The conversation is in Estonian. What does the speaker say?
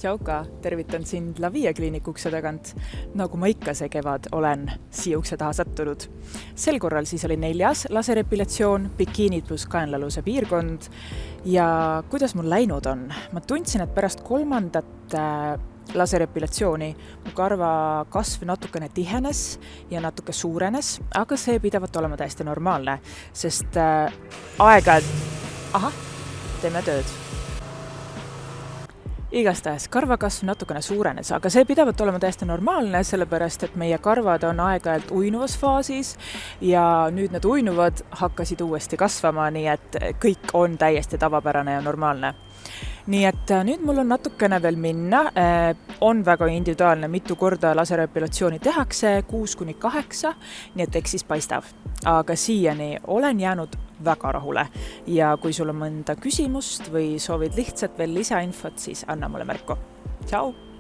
Tšauka, tervitan sind Lavia kliiniku ukse tagant. Nagu ma ikka see kevad olen siia ukse taha sattunud. Sel korral siis oli 4. laserepilatsioon, bikiinid plus kaenlaluse piirkond. Ja kuidas mul läinud on? Ma tundsin, et pärast 3. laserepilatsiooni mu karva kasv natukene tihenes ja natuke suurenes, aga see pidavat olema täiesti normaalne, sest teeme tööd. Igastahes karvakasv natukene suurenes, aga see pidavat olema täiesti normaalne, sellepärast, et meie karvad on aeg-ajalt uinuvas faasis ja nüüd need uinuvad hakkasid uuesti kasvama, nii et kõik on täiesti tavapärane ja normaalne. Nii et nüüd mul on natukene veel minna, on väga individuaalne, mitu korda laserepilatsiooni tehakse, 6-8, nii et eks siis paistab. Aga siiani olen jäänud väga rahule ja kui sul on mõnda küsimust või soovid lihtsalt veel lisainfot, siis anna mulle märku. Tšau!